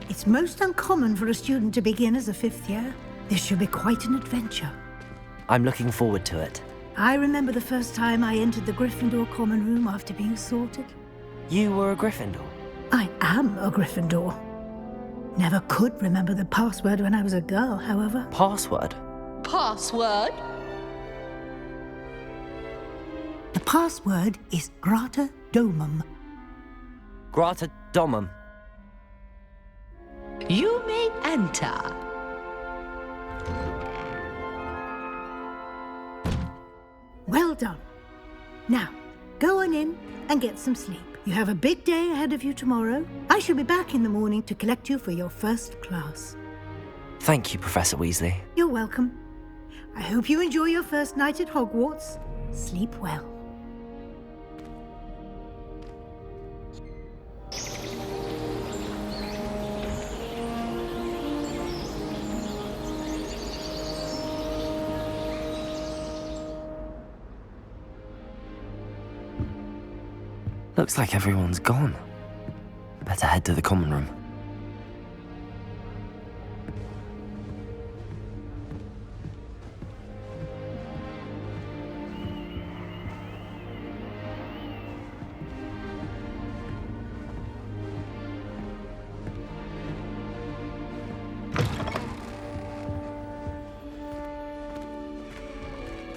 It's most uncommon for a student to begin as a 5th year. This should be quite an adventure. I'm looking forward to it. I remember the first time I entered the Gryffindor common room after being sorted. You were a Gryffindor? I am a Gryffindor. Never could remember the password when I was a girl, however. Password? Password? The password is Grata Domum. Grata Domum. You may enter. Well done. Now, go on in and get some sleep. You have a big day ahead of you tomorrow. I shall be back in the morning to collect you for your first class. Thank you, Professor Weasley. You're welcome. I hope you enjoy your first night at Hogwarts. Sleep well. Looks like everyone's gone. Better head to the common room.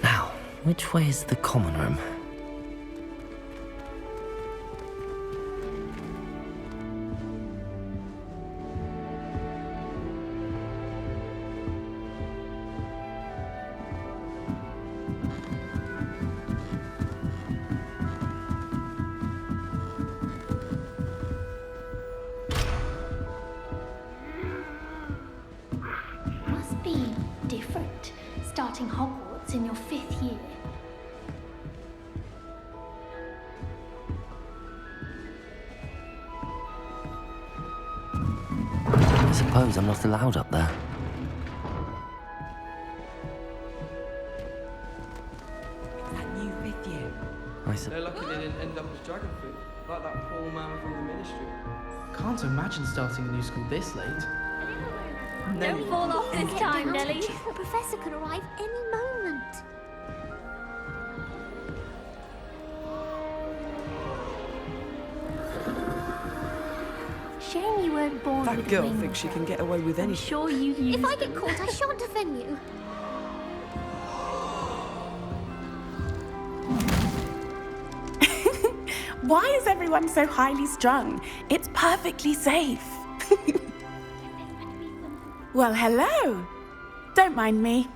Now, which way is the common room? Must be different, starting Hogwarts in your 5th year. I suppose I'm not allowed up there. That new 5th year. They're lucky they didn't end up as dragon fruit, like that poor man from the ministry. Can't imagine starting a new school this late. Don't fall off this time, Nelly. The professor could arrive any moment. Shame you weren't born with That girl wings. thinks she can get away with anything. Sure you If I get caught, I shan't offend you. Why is everyone so highly strung? It's perfectly safe. Well, hello. Don't mind me.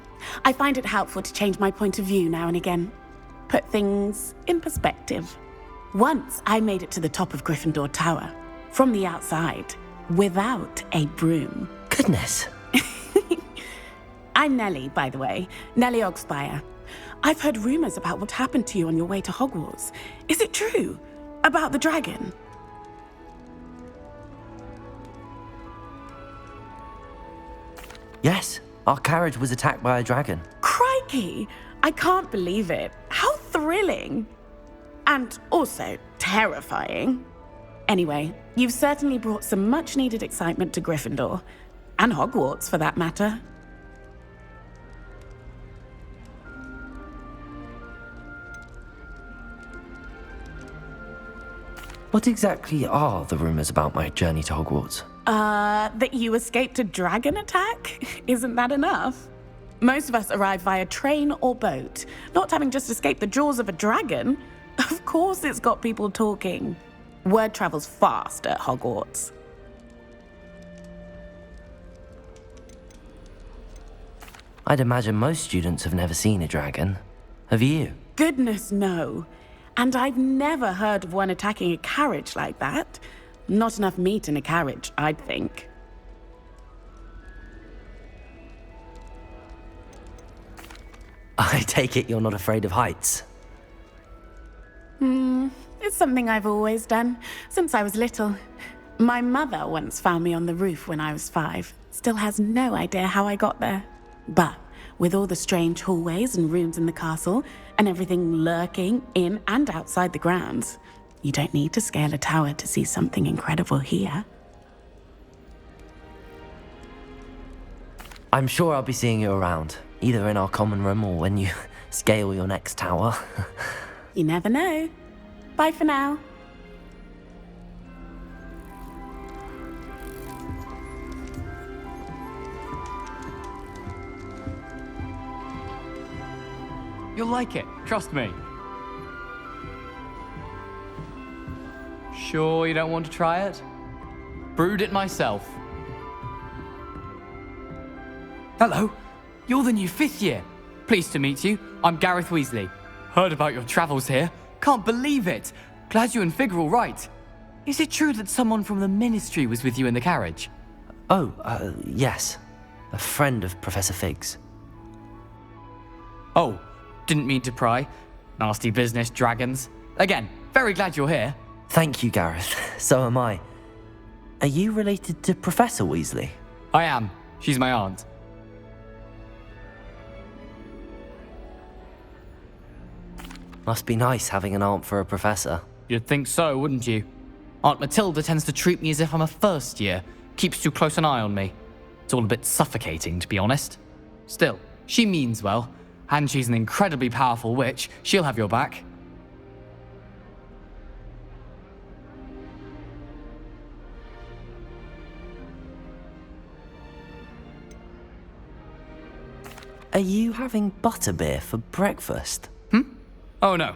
I find it helpful to change my point of view now and again. Put things in perspective. Once I made it to the top of Gryffindor Tower, from the outside, without a broom. Goodness. I'm Nellie, by the way. Nellie Ogspire. I've heard rumors about what happened to you on your way to Hogwarts. Is it true? About the dragon? Yes, our carriage was attacked by a dragon. Crikey! I can't believe it. How thrilling! And also terrifying. Anyway, you've certainly brought some much-needed excitement to Gryffindor. And Hogwarts, for that matter. What exactly are the rumors about my journey to Hogwarts? That you escaped a dragon attack? Isn't that enough? Most of us arrive via train or boat, not having just escaped the jaws of a dragon. Of course it's got people talking. Word travels fast at Hogwarts. I'd imagine most students have never seen a dragon. Have you? Goodness, no. And I've never heard of one attacking a carriage like that. Not enough meat in a carriage, I'd think. I take it you're not afraid of heights. It's something I've always done, since I was little. My mother once found me on the roof when I was 5. Still has no idea how I got there. But with all the strange hallways and rooms in the castle, and everything lurking in and outside the grounds, you don't need to scale a tower to see something incredible here. I'm sure I'll be seeing you around, either in our common room or when you scale your next tower. You never know. Bye for now. You'll like it, trust me. Sure you don't want to try it? Brewed it myself. Hello, you're the new 5th year. Pleased to meet you. I'm Gareth Weasley. Heard about your travels here. Can't believe it. Glad you and Fig are all right. Is it true that someone from the Ministry was with you in the carriage? Yes. A friend of Professor Fig's. Oh, didn't mean to pry. Nasty business, dragons. Again, very glad you're here. Thank you, Gareth. So am I. Are you related to Professor Weasley? I am. She's my aunt. Must be nice having an aunt for a professor. You'd think so, wouldn't you? Aunt Matilda tends to treat me as if I'm a first year. Keeps too close an eye on me. It's all a bit suffocating, to be honest. Still, she means well. And she's an incredibly powerful witch. She'll have your back. Are you having butterbeer for breakfast? Oh no.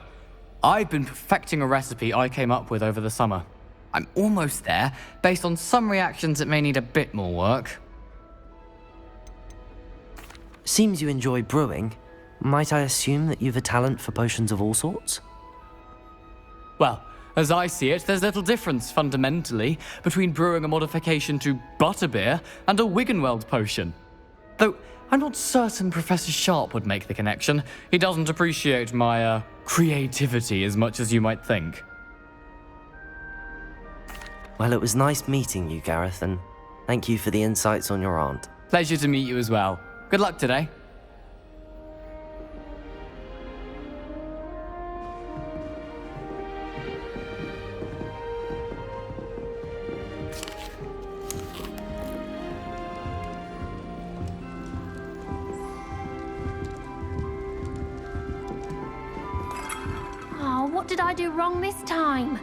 I've been perfecting a recipe I came up with over the summer. I'm almost there, based on some reactions that may need a bit more work. Seems you enjoy brewing. Might I assume that you've a talent for potions of all sorts? Well, as I see it, there's little difference, fundamentally, between brewing a modification to butterbeer and a Wiggenweld potion. Though, I'm not certain Professor Sharp would make the connection. He doesn't appreciate my, creativity as much as you might think. Well, it was nice meeting you, Gareth, and thank you for the insights on your aunt. Pleasure to meet you as well. Good luck today. Oh, what did I do wrong this time?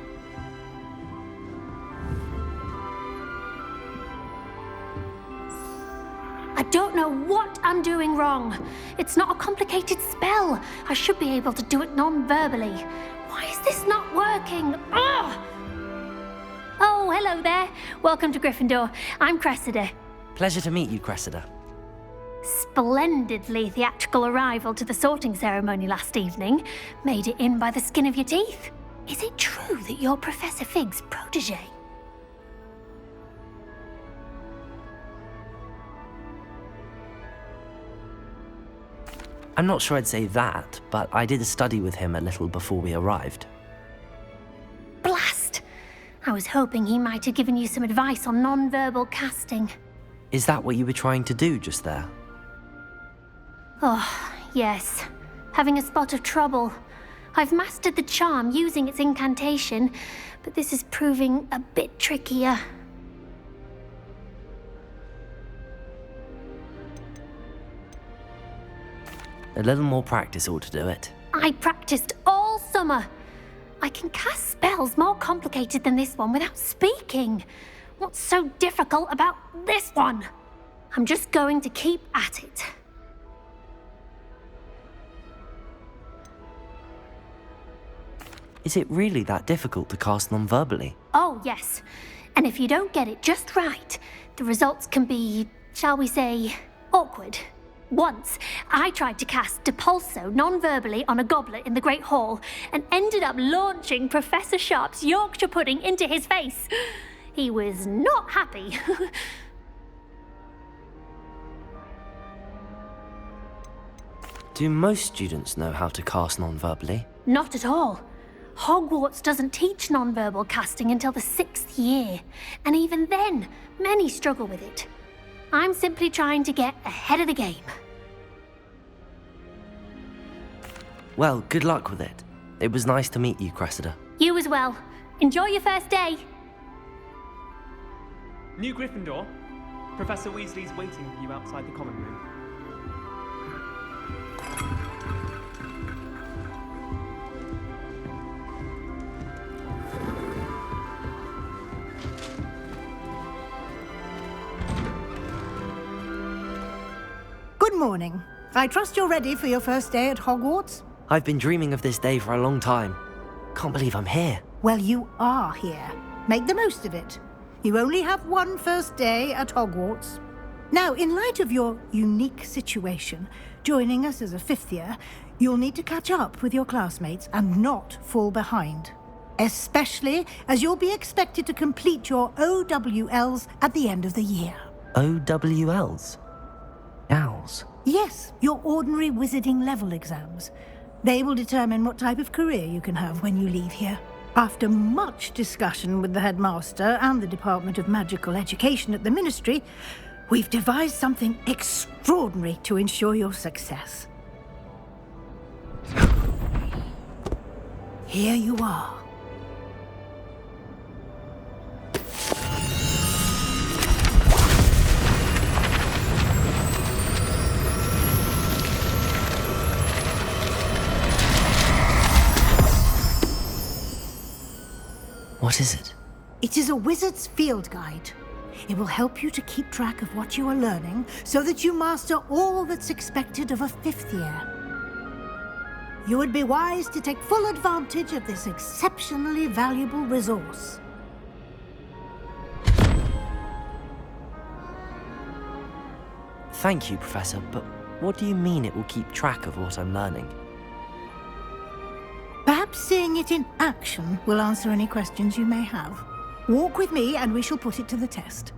I don't know what I'm doing wrong. It's not a complicated spell. I should be able to do it non-verbally. Why is this not working? Ugh! Oh, hello there. Welcome to Gryffindor. I'm Cressida. Pleasure to meet you, Cressida. Splendidly theatrical arrival to the sorting ceremony last evening. Made it in by the skin of your teeth. Is it true that you're Professor Fig's protege? I'm not sure I'd say that, but I did a study with him a little before we arrived. Blast! I was hoping he might have given you some advice on non-verbal casting. Is that what you were trying to do just there? Oh, yes. Having a spot of trouble. I've mastered the charm using its incantation, but this is proving a bit trickier. A little more practice ought to do it. I practiced all summer. I can cast spells more complicated than this one without speaking. What's so difficult about this one? I'm just going to keep at it. Is it really that difficult to cast non-verbally? Oh, yes. And if you don't get it just right, the results can be, shall we say, awkward. Once, I tried to cast Depulso non-verbally on a goblet in the Great Hall and ended up launching Professor Sharp's Yorkshire pudding into his face. He was not happy. Do most students know how to cast non-verbally? Not at all. Hogwarts doesn't teach non-verbal casting until the 6th year, and even then, many struggle with it. I'm simply trying to get ahead of the game. Well, good luck with it. It was nice to meet you, Cressida. You as well. Enjoy your first day. New Gryffindor, Professor Weasley's waiting for you outside the common room. Good morning. I trust you're ready for your first day at Hogwarts? I've been dreaming of this day for a long time. Can't believe I'm here. Well, you are here. Make the most of it. You only have one first day at Hogwarts. Now, in light of your unique situation, joining us as a fifth year, you'll need to catch up with your classmates and not fall behind. Especially as you'll be expected to complete your OWLs at the end of the year. OWLs? Owls? Yes, your ordinary wizarding level exams. They will determine what type of career you can have when you leave here. After much discussion with the headmaster and the Department of Magical Education at the Ministry, we've devised something extraordinary to ensure your success. Here you are. What is it? It is a wizard's field guide. It will help you to keep track of what you are learning so that you master all that's expected of a fifth year. You would be wise to take full advantage of this exceptionally valuable resource. Thank you, Professor, but what do you mean it will keep track of what I'm learning? Perhaps seeing it in action will answer any questions you may have. Walk with me and we shall put it to the test.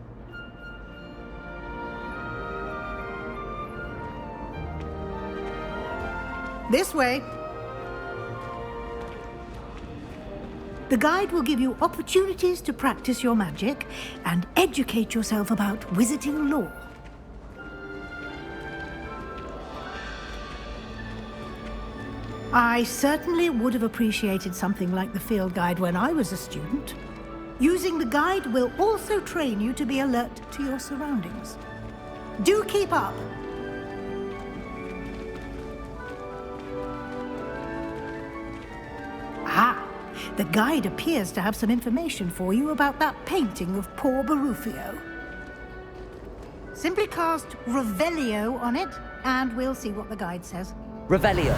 This way. The guide will give you opportunities to practice your magic and educate yourself about wizarding lore. I certainly would have appreciated something like the field guide when I was a student. Using the guide will also train you to be alert to your surroundings. Do keep up! Ah, the guide appears to have some information for you about that painting of poor Barufio. Simply cast Revelio on it, and we'll see what the guide says. Revelio.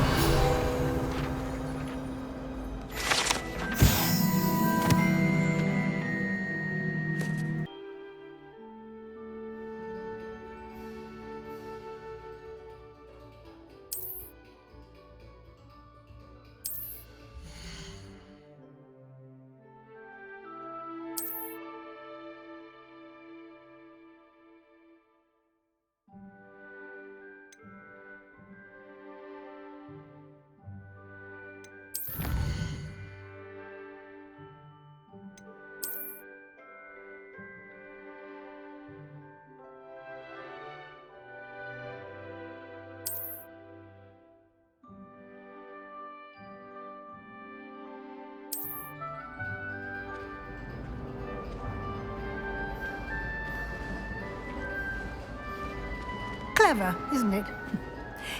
Clever, isn't it?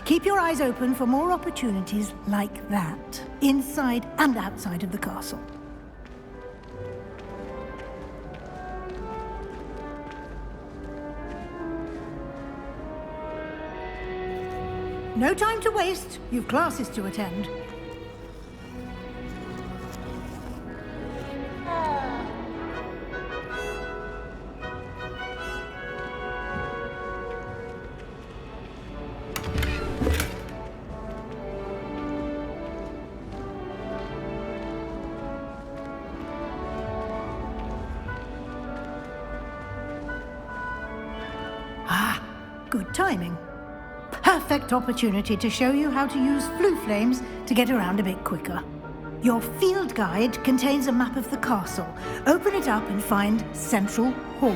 Keep your eyes open for more opportunities like that, inside and outside of the castle. No time to waste. You've classes to attend. Good timing. Perfect opportunity to show you how to use flue flames to get around a bit quicker. Your field guide contains a map of the castle. Open it up and find Central Hall.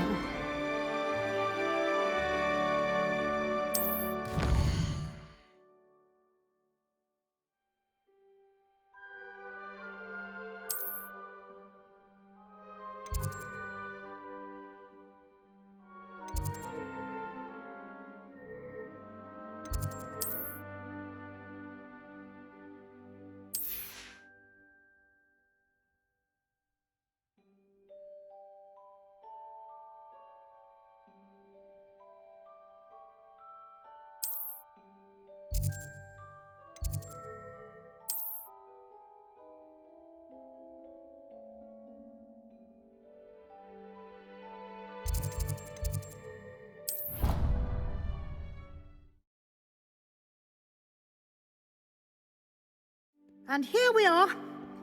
And here we are.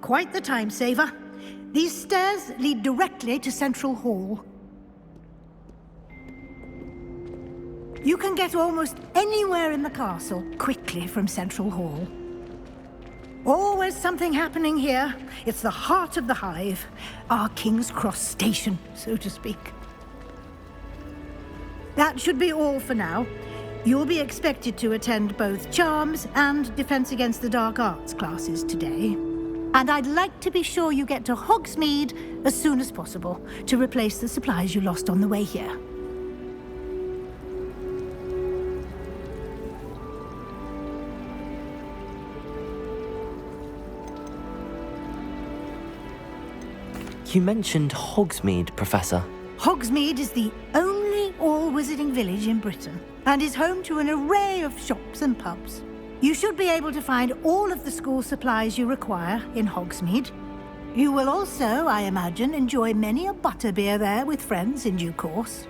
Quite the time saver. These stairs lead directly to Central Hall. You can get almost anywhere in the castle quickly from Central Hall. Always something happening here. It's the heart of the hive. Our King's Cross station, so to speak. That should be all for now. You'll be expected to attend both Charms and Defense Against the Dark Arts classes today. And I'd like to be sure you get to Hogsmeade as soon as possible to replace the supplies you lost on the way here. You mentioned Hogsmeade, Professor. Hogsmeade is the only all-wizarding village in Britain and is home to an array of shops and pubs. You should be able to find all of the school supplies you require in Hogsmeade. You will also, I imagine, enjoy many a butterbeer there with friends in due course.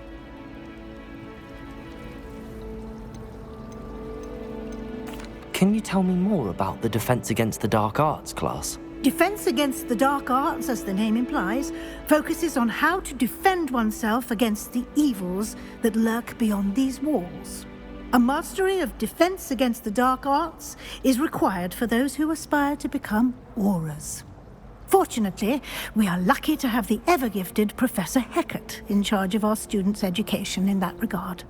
Can you tell me more about the Defense Against the Dark Arts class? Defense Against the Dark Arts, as the name implies, focuses on how to defend oneself against the evils that lurk beyond these walls. A mastery of Defense Against the Dark Arts is required for those who aspire to become Aurors. Fortunately, we are lucky to have the ever-gifted Professor Hecat in charge of our students' education in that regard.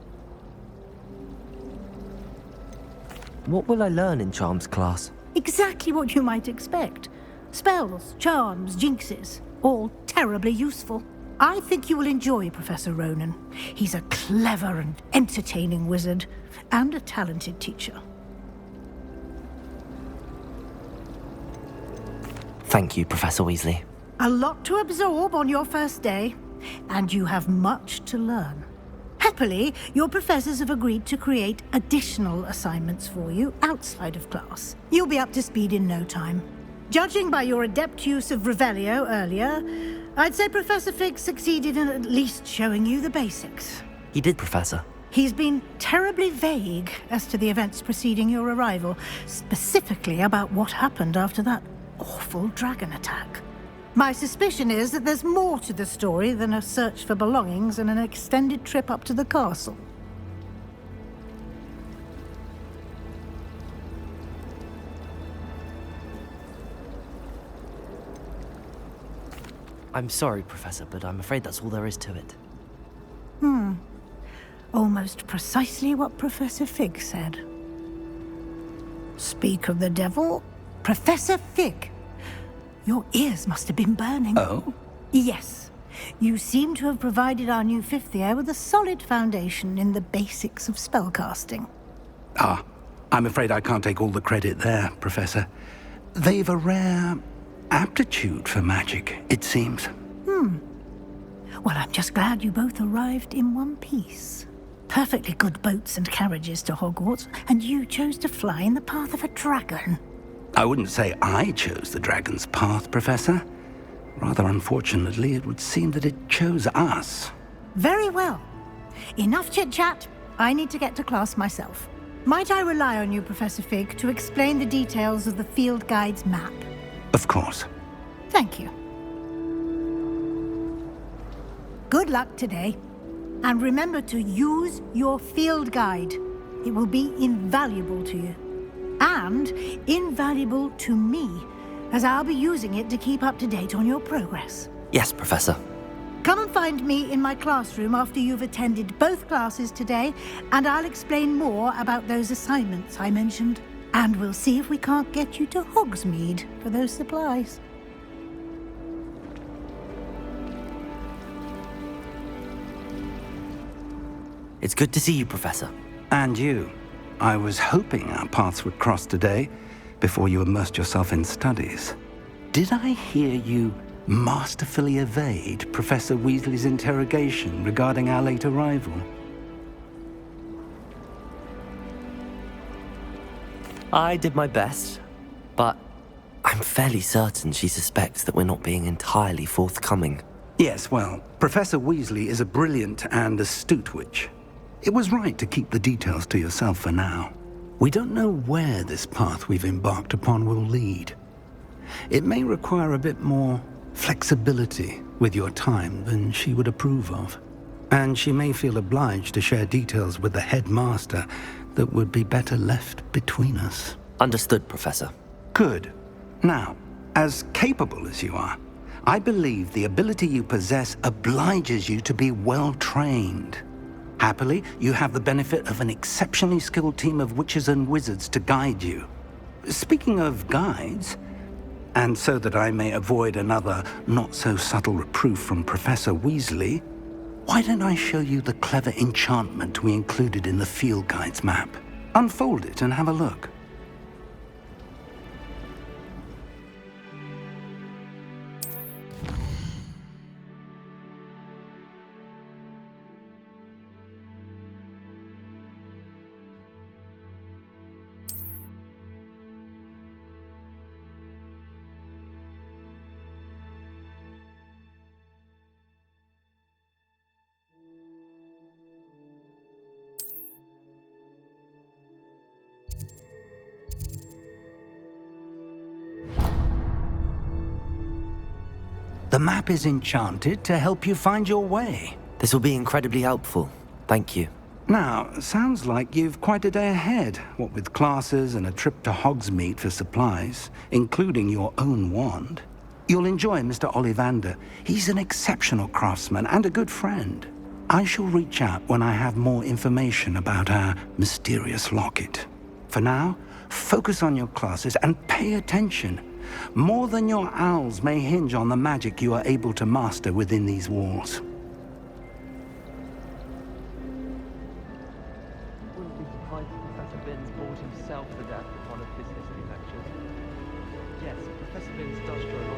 What will I learn in Charms class? Exactly what you might expect. Spells, charms, jinxes, all terribly useful. I think you will enjoy Professor Ronan. He's a clever and entertaining wizard, and a talented teacher. Thank you, Professor Weasley. A lot to absorb on your first day, and you have much to learn. Happily, your professors have agreed to create additional assignments for you outside of class. You'll be up to speed in no time. Judging by your adept use of Revelio earlier, I'd say Professor Fig succeeded in at least showing you the basics. He did, Professor. He's been terribly vague as to the events preceding your arrival, specifically about what happened after that awful dragon attack. My suspicion is that there's more to the story than a search for belongings and an extended trip up to the castle. I'm sorry, Professor, but I'm afraid that's all there is to it. Almost precisely what Professor Fig said. Speak of the devil, Professor Fig. Your ears must have been burning. Oh? Yes. You seem to have provided our new fifth year with a solid foundation in the basics of spellcasting. Ah, I'm afraid I can't take all the credit there, Professor. They've a rare aptitude for magic, it seems. Well, I'm just glad you both arrived in one piece. Perfectly good boats and carriages to Hogwarts, and you chose to fly in the path of a dragon. I wouldn't say I chose the dragon's path, Professor. Rather unfortunately, it would seem that it chose us. Very well. Enough chit-chat. I need to get to class myself. Might I rely on you, Professor Fig, to explain the details of the field guide's map? Of course. Thank you. Good luck today. And remember to use your field guide. It will be invaluable to you. And invaluable to me, as I'll be using it to keep up to date on your progress. Yes, Professor. Come and find me in my classroom after you've attended both classes today, and I'll explain more about those assignments I mentioned. And we'll see if we can't get you to Hogsmeade for those supplies. It's good to see you, Professor. And you. I was hoping our paths would cross today, before you immersed yourself in studies. Did I hear you masterfully evade Professor Weasley's interrogation regarding our late arrival? I did my best, but I'm fairly certain she suspects that we're not being entirely forthcoming. Yes, well, Professor Weasley is a brilliant and astute witch. It was right to keep the details to yourself for now. We don't know where this path we've embarked upon will lead, It may require a bit more flexibility with your time than she would approve of. And she may feel obliged to share details with the headmaster that would be better left between us. Understood, Professor. Good. Now, as capable as you are, I believe the ability you possess obliges you to be well trained. Happily, you have the benefit of an exceptionally skilled team of witches and wizards to guide you. Speaking of guides, and so that I may avoid another not-so-subtle reproof from Professor Weasley, why don't I show you the clever enchantment we included in the field guide's map? Unfold it and have a look. The map is enchanted to help you find your way. This will be incredibly helpful. Thank you. Now, sounds like you've quite a day ahead, what with classes and a trip to Hogsmeade for supplies, including your own wand. You'll enjoy Mr. Ollivander. He's an exceptional craftsman and a good friend. I shall reach out when I have more information about our mysterious locket. For now, focus on your classes and pay attention. More than your owls may hinge on the magic you are able to master within these walls. Wouldn't be surprised if Professor Binns bored himself to death with one of his history lectures. Yes, Professor Binns does draw